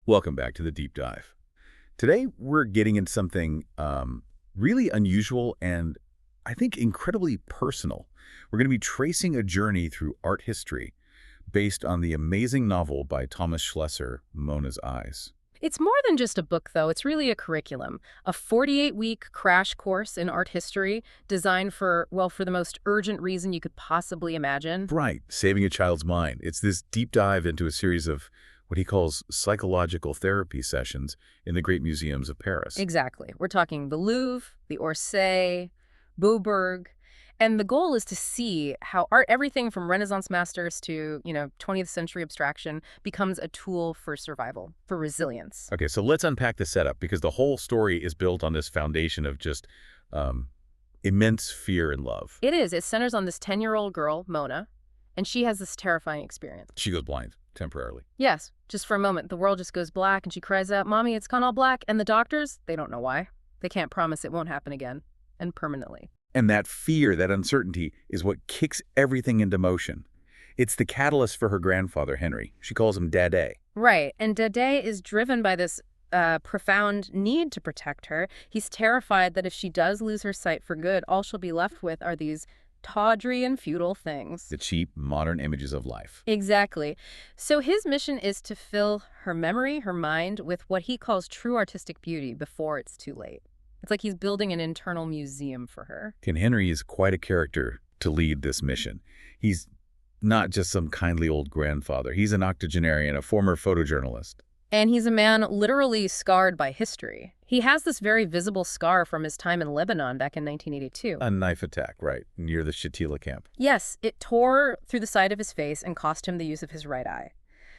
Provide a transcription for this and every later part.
Welcome back to the deep dive. Today, we're getting into something really unusual and I think incredibly personal. We're going to be tracing a journey through art history based on the amazing novel by Thomas Schlesser, Mona's Eyes. It's more than just a book, though. It's really a curriculum, a 48-week crash course in art history designed for, well, for the most urgent reason you could possibly imagine. Right, saving a child's mind. It's this deep dive into a series of what he calls psychological therapy sessions in the great museums of Paris. Exactly. We're talking the Louvre, the Orsay, Beaubourg, and the goal is to see how art, everything from Renaissance masters to, 20th century abstraction, becomes a tool for survival, for resilience. Okay, so let's unpack the setup because the whole story is built on this foundation of just immense fear and love. It is. It centers on this 10-year-old girl, Mona, and she has this terrifying experience. She goes blind temporarily. Yes, just for a moment. The world just goes black and she cries out, "Mommy, it's gone all black." And the doctors, they don't know why. They can't promise it won't happen again and permanently. And that fear, that uncertainty, is what kicks everything into motion. It's the catalyst for her grandfather, Henry. She calls him Dade. Right, and Dade is driven by this profound need to protect her. He's terrified that if she does lose her sight for good, all she'll be left with are these tawdry and futile things. The cheap, modern images of life. Exactly. So his mission is to fill her memory, her mind, with what he calls true artistic beauty before it's too late. It's like he's building an internal museum for her. And Henry is quite a character to lead this mission. He's not just some kindly old grandfather. He's an octogenarian, a former photojournalist. And he's a man literally scarred by history. He has this very visible scar from his time in Lebanon back in 1982. A knife attack, right, near the Shatila camp. Yes, it tore through the side of his face and cost him the use of his right eye.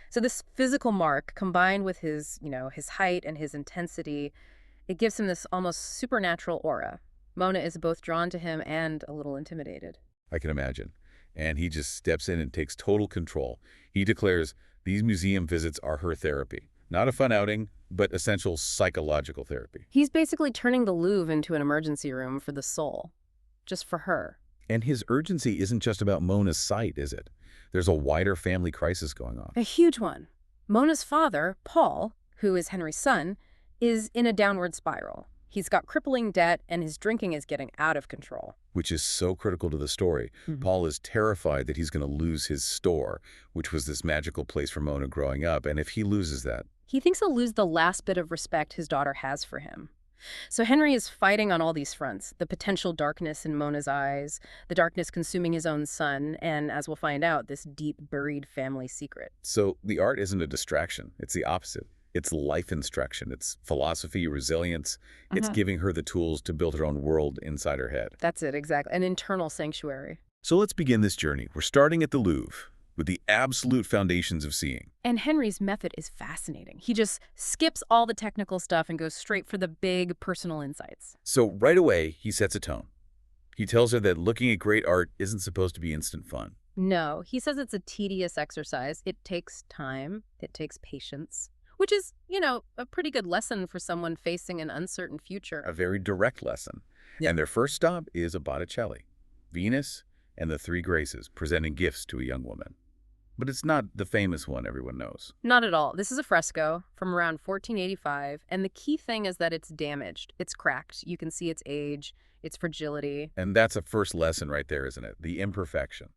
So this physical mark, combined with his, his height and his intensity, it gives him this almost supernatural aura. Mona is both drawn to him and a little intimidated. I can imagine. And he just steps in and takes total control. He declares these museum visits are her therapy. Not a fun outing, but essential psychological therapy. He's basically turning the Louvre into an emergency room for the soul. Just for her. And his urgency isn't just about Mona's sight, is it? There's a wider family crisis going on. A huge one. Mona's father, Paul, who is Henry's son, is in a downward spiral. He's got crippling debt, and his drinking is getting out of control. Which is so critical to the story. Paul is terrified that he's going to lose his store, which was this magical place for Mona growing up, and if he loses that... He thinks he'll lose the last bit of respect his daughter has for him. So Henry is fighting on all these fronts, the potential darkness in Mona's eyes, the darkness consuming his own son, and, as we'll find out, this deep, buried family secret. So the art isn't a distraction. It's the opposite. It's life instruction. It's philosophy, resilience. It's giving her the tools to build her own world inside her head. That's it, exactly. An internal sanctuary. So let's begin this journey. We're starting at the Louvre with the absolute foundations of seeing. And Henry's method is fascinating. He just skips all the technical stuff and goes straight for the big personal insights. So right away, he sets a tone. He tells her that looking at great art isn't supposed to be instant fun. No, he says it's a tedious exercise. It takes time. It takes patience. Which is, a pretty good lesson for someone facing an uncertain future. A very direct lesson. Yeah. And their first stop is a Botticelli, Venus and the Three Graces, presenting gifts to a young woman. But it's not the famous one everyone knows. Not at all. This is a fresco from around 1485, and the key thing is that it's damaged. It's cracked. You can see its age, its fragility. And that's a first lesson right there, isn't it? The imperfection.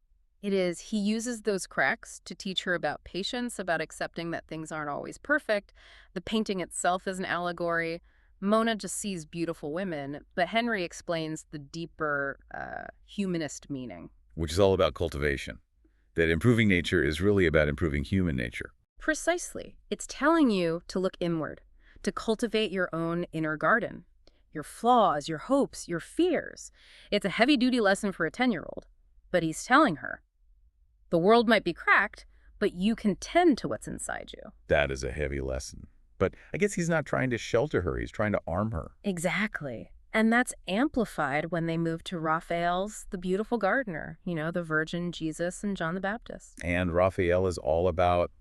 It is. He uses those cracks to teach her about patience, about accepting that things aren't always perfect. The painting itself is an allegory. Mona just sees beautiful women, but Henry explains the deeper humanist meaning. Which is all about cultivation. That improving nature is really about improving human nature. Precisely. It's telling you to look inward, to cultivate your own inner garden, your flaws, your hopes, your fears. It's a heavy-duty lesson for a 10-year-old, but he's telling her, the world might be cracked, but you can tend to what's inside you. That is a heavy lesson. But I guess he's not trying to shelter her. He's trying to arm her. Exactly. And that's amplified when they move to Raphael's The Beautiful Gardener, the Virgin, Jesus, and John the Baptist. And Raphael is all about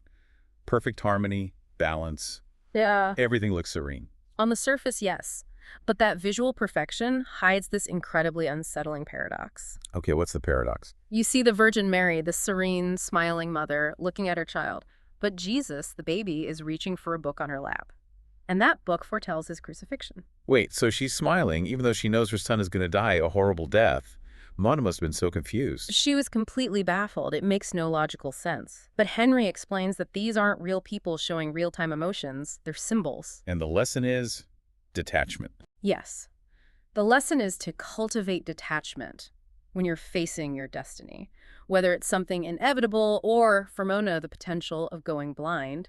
perfect harmony, balance. Yeah. Everything looks serene. On the surface, yes. But that visual perfection hides this incredibly unsettling paradox. Okay, what's the paradox? You see the Virgin Mary, the serene, smiling mother, looking at her child. But Jesus, the baby, is reaching for a book on her lap. And that book foretells his crucifixion. Wait, so she's smiling even though she knows her son is going to die a horrible death. Mona must have been so confused. She was completely baffled. It makes no logical sense. But Henry explains that these aren't real people showing real-time emotions. They're symbols. And the lesson is detachment. Yes. The lesson is to cultivate detachment when you're facing your destiny, whether it's something inevitable or, for Mona, the potential of going blind.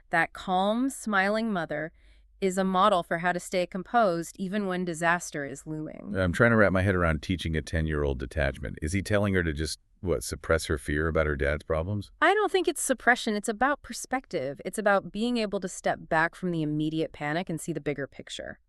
That calm, smiling mother is a model for how to stay composed even when disaster is looming. I'm trying to wrap my head around teaching a 10-year-old detachment. Is he telling her to just, suppress her fear about her dad's problems? I don't think it's suppression. It's about perspective. It's about being able to step back from the immediate panic and see the bigger picture.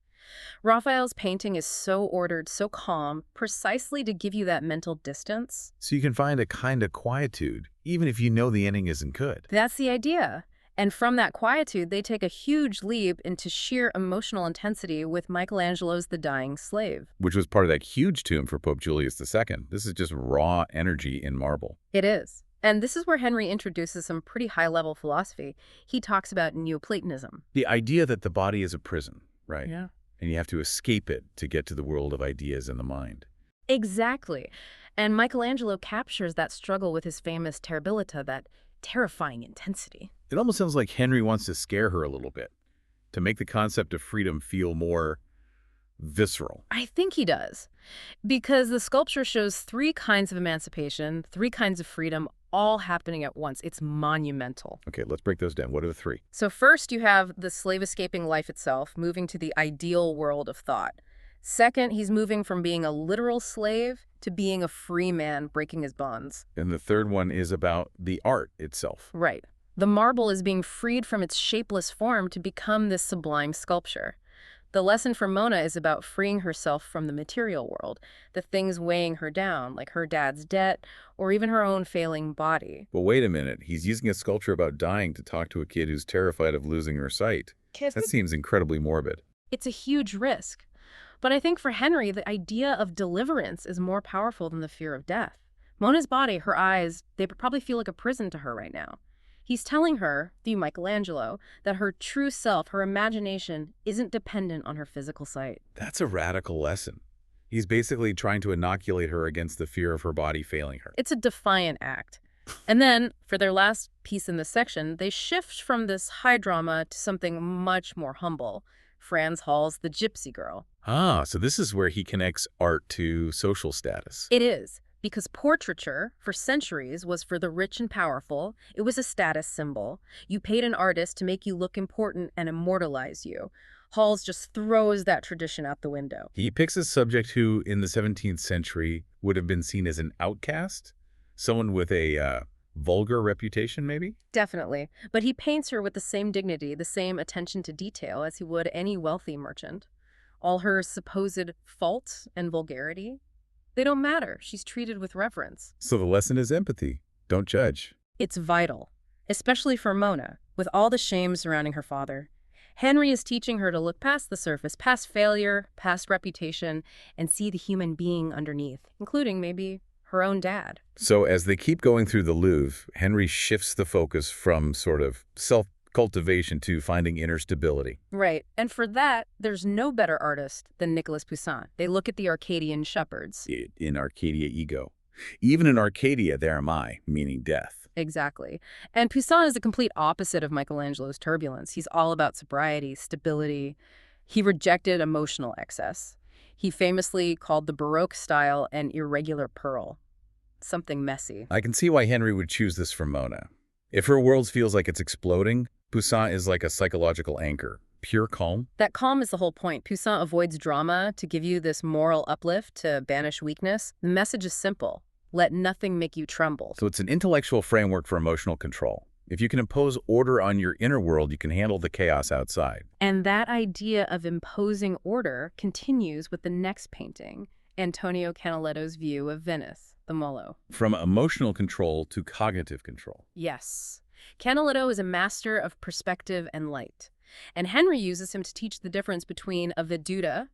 Raphael's painting is so ordered, so calm, precisely to give you that mental distance. So you can find a kind of quietude, even if you know the ending isn't good. That's the idea. And from that quietude, they take a huge leap into sheer emotional intensity with Michelangelo's The Dying Slave. Which was part of that huge tomb for Pope Julius II. This is just raw energy in marble. It is. And this is where Henry introduces some pretty high-level philosophy. He talks about Neoplatonism. The idea that the body is a prison, right? Yeah. And you have to escape it to get to the world of ideas in the mind. Exactly. And Michelangelo captures that struggle with his famous Terribilità, that terrifying intensity. It almost sounds like Henry wants to scare her a little bit, to make the concept of freedom feel more visceral. I think he does, because the sculpture shows three kinds of emancipation, three kinds of freedom, all happening at once. It's monumental. Okay, let's break those down. What are the three? So first, you have the slave escaping life itself, moving to the ideal world of thought. Second, he's moving from being a literal slave to being a free man breaking his bonds. And the third one is about the art itself. Right. The marble is being freed from its shapeless form to become this sublime sculpture. The lesson for Mona is about freeing herself from the material world, the things weighing her down, like her dad's debt or even her own failing body. But wait a minute, he's using a sculpture about dying to talk to a kid who's terrified of losing her sight. That seems incredibly morbid. It's a huge risk. But I think for Henry, the idea of deliverance is more powerful than the fear of death. Mona's body, her eyes, they probably feel like a prison to her right now. He's telling her, through Michelangelo, that her true self, her imagination, isn't dependent on her physical sight. That's a radical lesson. He's basically trying to inoculate her against the fear of her body failing her. It's a defiant act. And then, for their last piece in this section, they shift from this high drama to something much more humble. Franz Hall's The Gypsy Girl. Ah, so this is where he connects art to social status. It is. Because portraiture, for centuries, was for the rich and powerful. It was a status symbol. You paid an artist to make you look important and immortalize you. Halls just throws that tradition out the window. He picks a subject who, in the 17th century, would have been seen as an outcast, someone with a vulgar reputation, maybe? Definitely. But he paints her with the same dignity, the same attention to detail as he would any wealthy merchant. All her supposed faults and vulgarity, they don't matter. She's treated with reverence. So the lesson is empathy. Don't judge. It's vital, especially for Mona, with all the shame surrounding her father. Henry is teaching her to look past the surface, past failure, past reputation, and see the human being underneath, including maybe her own dad. So as they keep going through the Louvre, Henry shifts the focus from sort of self-cultivation to finding inner stability. Right. And for that, there's no better artist than Nicolas Poussin. They look at the Arcadian shepherds. In Arcadia ego. Even in Arcadia, there am I, meaning death. Exactly. And Poussin is the complete opposite of Michelangelo's turbulence. He's all about sobriety, stability. He rejected emotional excess. He famously called the Baroque style an irregular pearl, something messy. I can see why Henry would choose this for Mona. If her world feels like it's exploding, Poussin is like a psychological anchor, pure calm. That calm is the whole point. Poussin avoids drama to give you this moral uplift, to banish weakness. The message is simple. Let nothing make you tremble. So it's an intellectual framework for emotional control. If you can impose order on your inner world, you can handle the chaos outside. And that idea of imposing order continues with the next painting, Antonio Canaletto's view of Venice, the Molo. From emotional control to cognitive control. Yes. Canaletto is a master of perspective and light. And Henry uses him to teach the difference between a veduta,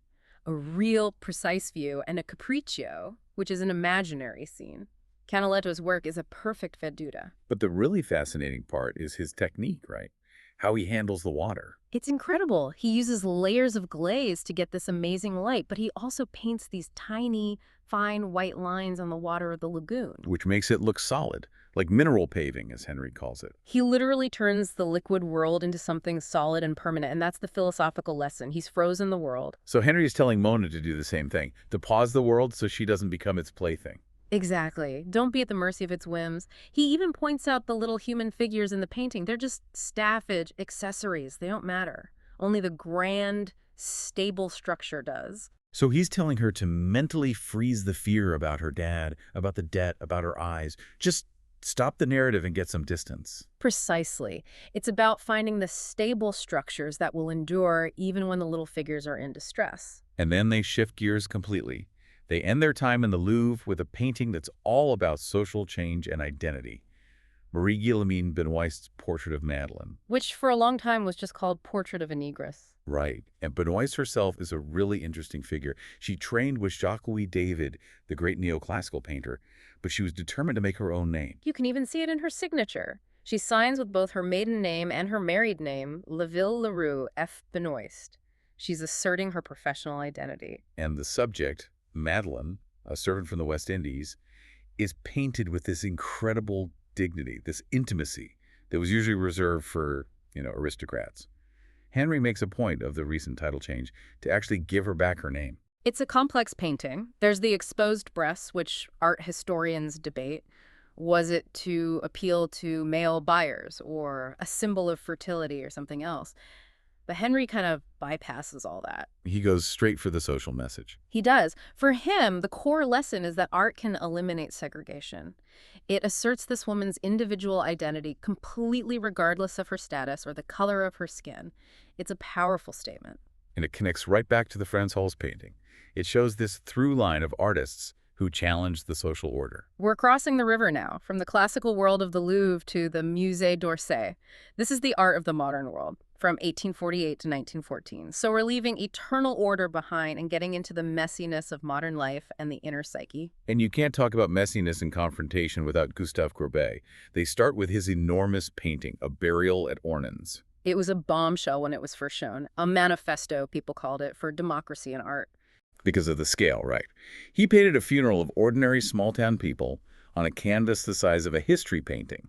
a real, precise view, and a capriccio, which is an imaginary scene. Canaletto's work is a perfect vedute. But the really fascinating part is his technique, right? How he handles the water, It's incredible. He uses layers of glaze to get this amazing light, but he also paints these tiny, fine white lines on the water of the lagoon. which makes it look solid, like mineral paving, as Henry calls it. He literally turns the liquid world into something solid and permanent, and that's the philosophical lesson. He's frozen the world. So Henry is telling Mona to do the same thing, to pause the world so she doesn't become its plaything. Exactly. Don't be at the mercy of its whims. He even points out the little human figures in the painting. They're just staffage, accessories. They don't matter. Only the grand, stable structure does. So he's telling her to mentally freeze the fear about her dad, about the debt, about her eyes. Just stop the narrative and get some distance. Precisely. It's about finding the stable structures that will endure even when the little figures are in distress. And then they shift gears completely. They end their time in the Louvre with a painting that's all about social change and identity. Marie-Guillemine Benoist's portrait of Madeleine. Which for a long time was just called Portrait of a Negress. Right. And Benoist herself is a really interesting figure. She trained with Jacques-Louis David, the great neoclassical painter, but she was determined to make her own name. You can even see it in her signature. She signs with both her maiden name and her married name, Laville Leroux F. Benoist. She's asserting her professional identity. And the subject, Madeleine, a servant from the West Indies, is painted with this incredible dignity, this intimacy that was usually reserved for, aristocrats. Henry makes a point of the recent title change to actually give her back her name. It's a complex painting. There's the exposed breasts, which art historians debate. Was it to appeal to male buyers or a symbol of fertility or something else? But Henry kind of bypasses all that. He goes straight for the social message. He does. For him, the core lesson is that art can eliminate segregation. It asserts this woman's individual identity completely regardless of her status or the color of her skin. It's a powerful statement. And it connects right back to the Frans Hals painting. It shows this through line of artists who challenged the social order. We're crossing the river now, from the classical world of the Louvre to the Musée d'Orsay. This is the art of the modern world, from 1848 to 1914. So we're leaving eternal order behind and getting into the messiness of modern life and the inner psyche. And you can't talk about messiness and confrontation without Gustave Courbet. They start with his enormous painting, A Burial at Ornans. It was a bombshell when it was first shown, a manifesto, people called it, for democracy in art. Because of the scale, right? He painted a funeral of ordinary small-town people on a canvas the size of a history painting,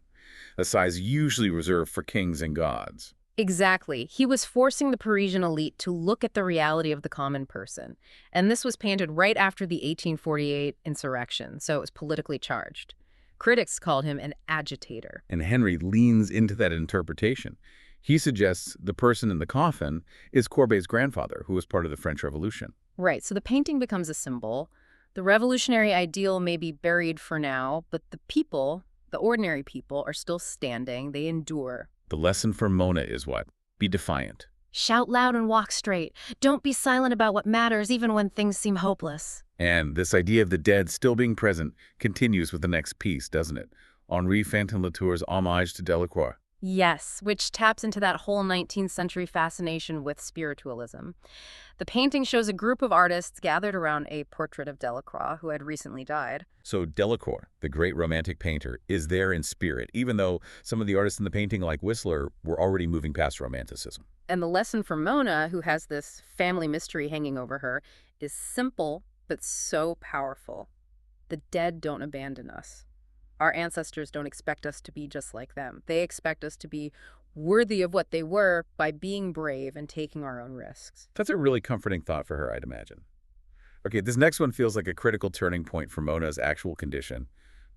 a size usually reserved for kings and gods. Exactly. He was forcing the Parisian elite to look at the reality of the common person. And this was painted right after the 1848 insurrection, so it was politically charged. Critics called him an agitator. And Henry leans into that interpretation. He suggests the person in the coffin is Courbet's grandfather, who was part of the French Revolution. Right, so the painting becomes a symbol. The revolutionary ideal may be buried for now, but the people, the ordinary people, are still standing. They endure. The lesson for Mona is what? Be defiant. Shout loud and walk straight. Don't be silent about what matters, even when things seem hopeless. And this idea of the dead still being present continues with the next piece, doesn't it? Henri Fantin-Latour's homage to Delacroix. Yes, which taps into that whole 19th century fascination with spiritualism. The painting shows a group of artists gathered around a portrait of Delacroix, who had recently died. So Delacroix, the great romantic painter, is there in spirit, even though some of the artists in the painting, like Whistler, were already moving past romanticism. And the lesson for Mona, who has this family mystery hanging over her, is simple but so powerful. The dead don't abandon us. Our ancestors don't expect us to be just like them. They expect us to be worthy of what they were by being brave and taking our own risks. That's a really comforting thought for her, I'd imagine. Okay, this next one feels like a critical turning point for Mona's actual condition.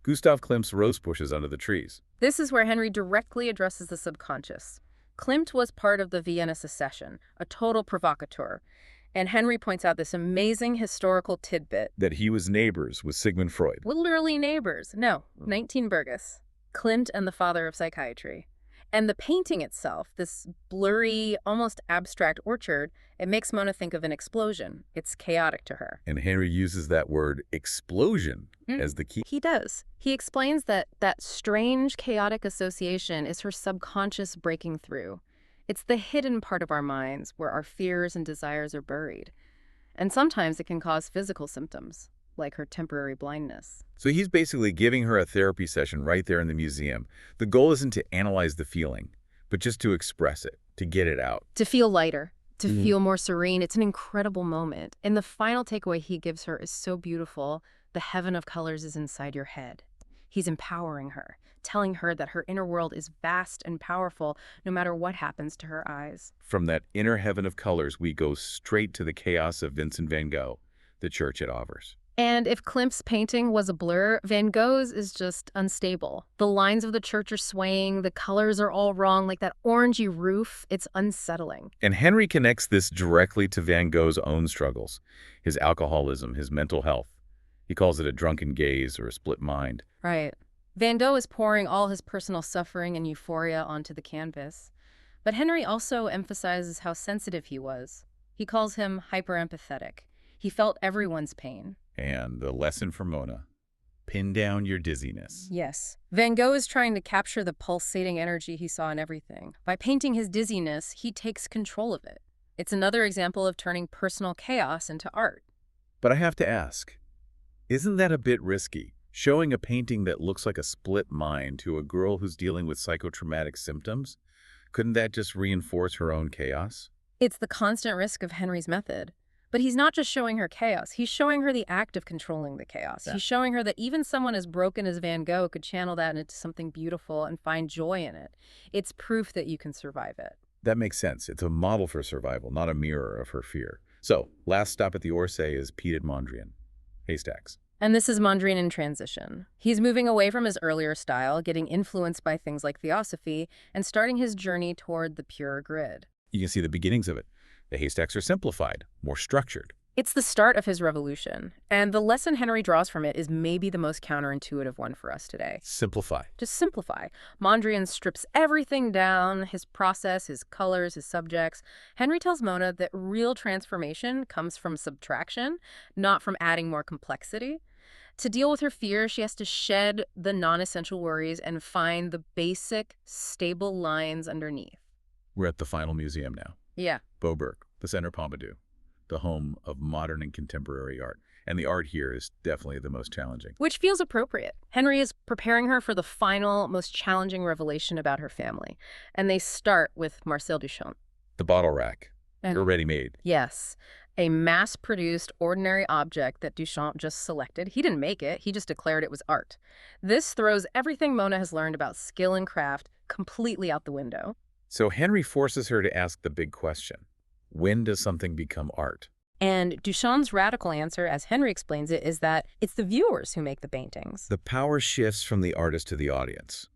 Gustav Klimt's rose bushes under the trees. This is where Henry directly addresses the subconscious. Klimt was part of the Vienna Secession, a total provocateur. And Henry points out this amazing historical tidbit. That he was neighbors with Sigmund Freud. Literally neighbors. No, 19 Burgess. Klimt and the father of psychiatry. And the painting itself, this blurry, almost abstract orchard, it makes Mona think of an explosion. It's chaotic to her. And Henry uses that word explosion as the key. He does. He explains that strange, chaotic association is her subconscious breaking through. It's the hidden part of our minds where our fears and desires are buried. And sometimes it can cause physical symptoms. like her temporary blindness. So he's basically giving her a therapy session right there in the museum. The goal isn't to analyze the feeling, but just to express it, to get it out. To feel lighter, to feel more serene. It's an incredible moment. And the final takeaway he gives her is so beautiful. The heaven of colors is inside your head. He's empowering her, telling her that her inner world is vast and powerful no matter what happens to her eyes. From that inner heaven of colors, we go straight to the chaos of Vincent van Gogh, the church at Auvers. And if Klimt's painting was a blur, Van Gogh's is just unstable. The lines of the church are swaying, the colors are all wrong, like that orangey roof. It's unsettling. And Henry connects this directly to Van Gogh's own struggles, his alcoholism, his mental health. He calls it a drunken gaze or a split mind. Right. Van Gogh is pouring all his personal suffering and euphoria onto the canvas. But Henry also emphasizes how sensitive he was. He calls him hyper-empathetic. He felt everyone's pain. And the lesson for Mona: pin down your dizziness. Yes. Van Gogh is trying to capture the pulsating energy he saw in everything. By painting his dizziness, he takes control of it. It's another example of turning personal chaos into art. But I have to ask, isn't that a bit risky? Showing a painting that looks like a split mind to a girl who's dealing with psychotraumatic symptoms? Couldn't that just reinforce her own chaos? It's the constant risk of Henry's method. But he's not just showing her chaos. He's showing her the act of controlling the chaos. Yeah. He's showing her that even someone as broken as Van Gogh could channel that into something beautiful and find joy in it. It's proof that you can survive it. That makes sense. It's a model for survival, not a mirror of her fear. So, last stop at the Orsay is Piet Mondrian. Haystacks. And this is Mondrian in transition. He's moving away from his earlier style, getting influenced by things like Theosophy, and starting his journey toward the pure grid. You can see the beginnings of it. The haystacks are simplified, more structured. It's the start of his revolution, and the lesson Henry draws from it is maybe the most counterintuitive one for us today. Simplify. Just simplify. Mondrian strips everything down, his process, his colors, his subjects. Henry tells Mona that real transformation comes from subtraction, not from adding more complexity. To deal with her fear, she has to shed the non-essential worries and find the basic, stable lines underneath. We're at the final museum now. Yeah. Beaubourg, the Centre Pompidou, the home of modern and contemporary art. And the art here is definitely the most challenging. Which feels appropriate. Henry is preparing her for the final, most challenging revelation about her family. And they start with Marcel Duchamp. The bottle rack. They're ready-made. Yes. A mass-produced, ordinary object that Duchamp just selected. He didn't make it. He just declared it was art. This throws everything Mona has learned about skill and craft completely out the window. So Henry forces her to ask the big question. When does something become art? And Duchamp's radical answer, as Henry explains it, is that it's the viewers who make the paintings. The power shifts from the artist to the audience.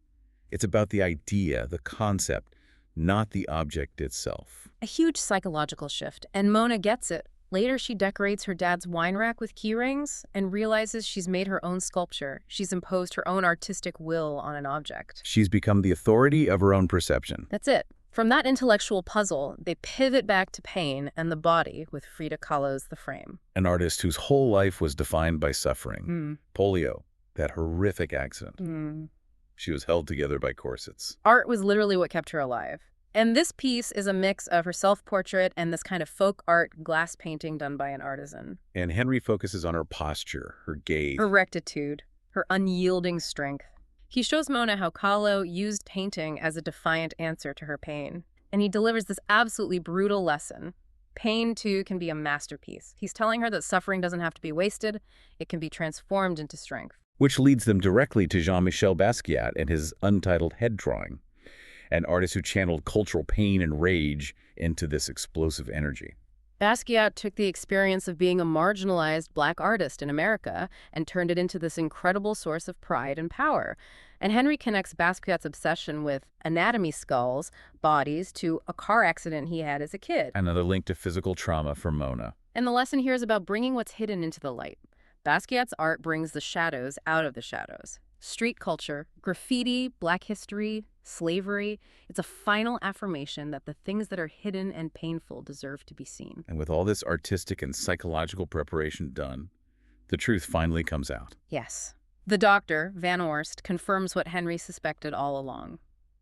It's about the idea, the concept, not the object itself. A huge psychological shift, and Mona gets it. Later, she decorates her dad's wine rack with key rings and realizes she's made her own sculpture. She's imposed her own artistic will on an object. She's become the authority of her own perception. That's it. From that intellectual puzzle, they pivot back to pain and the body with Frida Kahlo's The Frame. An artist whose whole life was defined by suffering. Polio, that horrific accident. She was held together by corsets. Art was literally what kept her alive. And this piece is a mix of her self-portrait and this kind of folk art glass painting done by an artisan. And Henry focuses on her posture, her gaze. Her rectitude, her unyielding strength. He shows Mona how Kahlo used painting as a defiant answer to her pain. And he delivers this absolutely brutal lesson. Pain, too, can be a masterpiece. He's telling her that suffering doesn't have to be wasted. It can be transformed into strength. Which leads them directly to Jean-Michel Basquiat and his untitled head drawing. An artist who channeled cultural pain and rage into this explosive energy. Basquiat took the experience of being a marginalized Black artist in America and turned it into this incredible source of pride and power. And Henry connects Basquiat's obsession with anatomy skulls, bodies, to a car accident he had as a kid. Another link to physical trauma for Mona. And the lesson here is about bringing what's hidden into the light. Basquiat's art brings the shadows out of the shadows. Street culture, graffiti, Black history, slavery, it's a final affirmation that the things that are hidden and painful deserve to be seen. And with all this artistic and psychological preparation done, the truth finally comes out. Yes. The doctor, Van Orst, confirms what Henry suspected all along.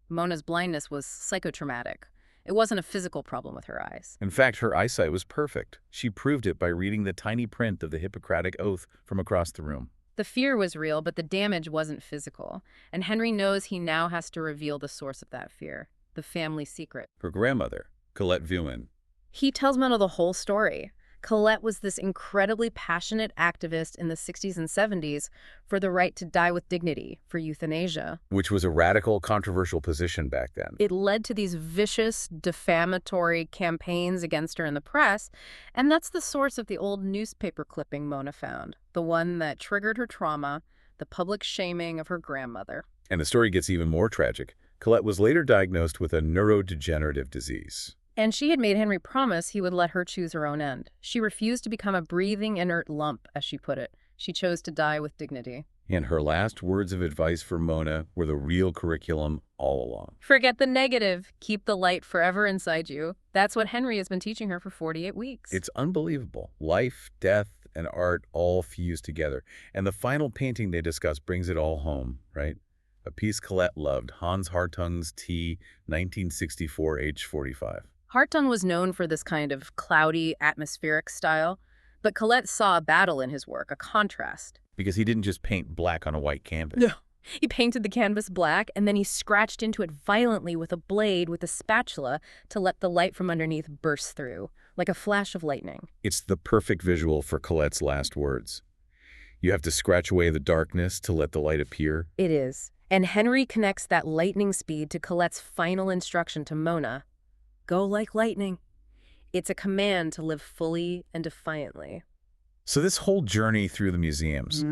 Mona's blindness was psychotraumatic. It wasn't a physical problem with her eyes. In fact, her eyesight was perfect. She proved it by reading the tiny print of the Hippocratic Oath from across the room. The fear was real, but the damage wasn't physical. And Henry knows he now has to reveal the source of that fear, the family secret. Her grandmother, Colette Vuin. He tells Mona the whole story. Colette was this incredibly passionate activist in the 60s and 70s for the right to die with dignity, for euthanasia. Which was a radical, controversial position back then. It led to these vicious, defamatory campaigns against her in the press, and that's the source of the old newspaper clipping Mona found, the one that triggered her trauma, the public shaming of her grandmother. And the story gets even more tragic. Colette was later diagnosed with a neurodegenerative disease. And she had made Henry promise he would let her choose her own end. She refused to become a breathing, inert lump, as she put it. She chose to die with dignity. And her last words of advice for Mona were the real curriculum all along. Forget the negative. Keep the light forever inside you. That's what Henry has been teaching her for 48 weeks. It's unbelievable. Life, death, and art all fused together. And the final painting they discuss brings it all home, right? A piece Colette loved, Hans Hartung's Tea, 1964, age 45. Hartung was known for this kind of cloudy, atmospheric style, but Colette saw a battle in his work, a contrast. Because he didn't just paint black on a white canvas. No. He painted the canvas black, and then he scratched into it violently with a blade with a spatula to let the light from underneath burst through, like a flash of lightning. It's the perfect visual for Colette's last words. You have to scratch away the darkness to let the light appear. It is. And Henry connects that lightning speed to Colette's final instruction to Mona. Go like lightning. It's a command to live fully and defiantly. So this whole journey through the museums,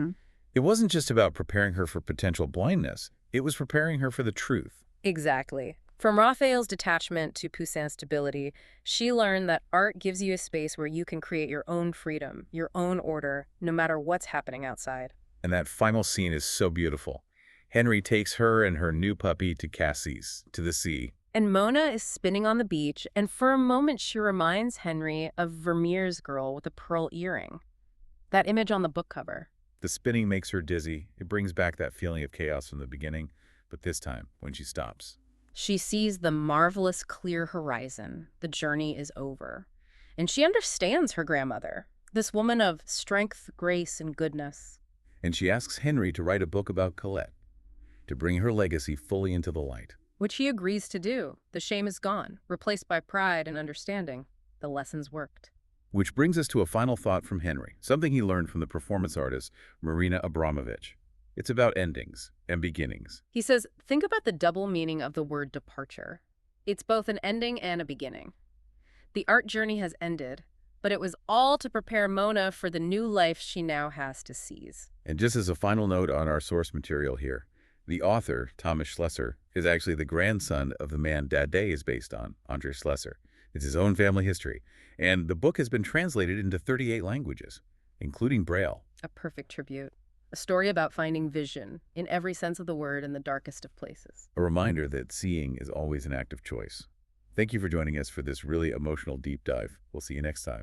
it wasn't just about preparing her for potential blindness. It was preparing her for the truth. Exactly. From Raphael's detachment to Poussin's stability, she learned that art gives you a space where you can create your own freedom, your own order, no matter what's happening outside. And that final scene is so beautiful. Henry takes her and her new puppy to Cassis, to the sea. And Mona is spinning on the beach, and for a moment she reminds Henry of Vermeer's girl with a pearl earring. That image on the book cover. The spinning makes her dizzy. It brings back that feeling of chaos from the beginning, but this time, when she stops. She sees the marvelous clear horizon. The journey is over. And she understands her grandmother, this woman of strength, grace, and goodness. And she asks Henry to write a book about Colette, to bring her legacy fully into the light. Which he agrees to do. The shame is gone, replaced by pride and understanding. The lessons worked. Which brings us to a final thought from Henry, something he learned from the performance artist Marina Abramovich. It's about endings and beginnings. He says, think about the double meaning of the word departure. It's both an ending and a beginning. The art journey has ended, but it was all to prepare Mona for the new life she now has to seize. And just as a final note on our source material here, the author, Thomas Schlesser, is actually the grandson of the man Daudet is based on, André Schlesser. It's his own family history. And the book has been translated into 38 languages, including Braille. A perfect tribute. A story about finding vision, in every sense of the word, in the darkest of places. A reminder that seeing is always an act of choice. Thank you for joining us for this really emotional deep dive. We'll see you next time.